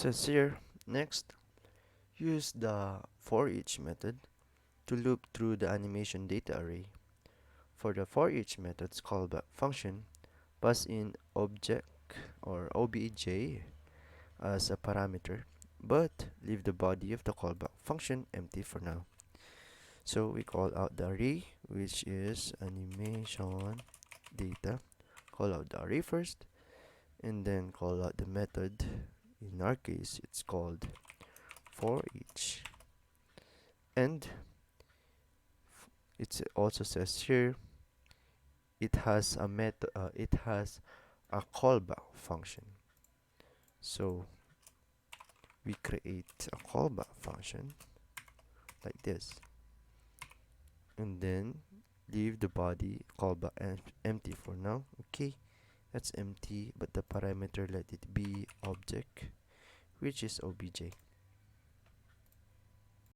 says here, next, use the for each method to loop through the animation data array. For the for each method's callback function, pass in object or obj as a parameter, but leave the body of the callback function empty for now. So we call out the array, which is animation data. Call out the array first, and then call out the method. In our case, it's called for each. And it also says here it has a method. It has a callback function. So we create a callback function like this, and then leave the body callback empty for now. Okay, that's empty, but the parameter, let it be object, which is obj.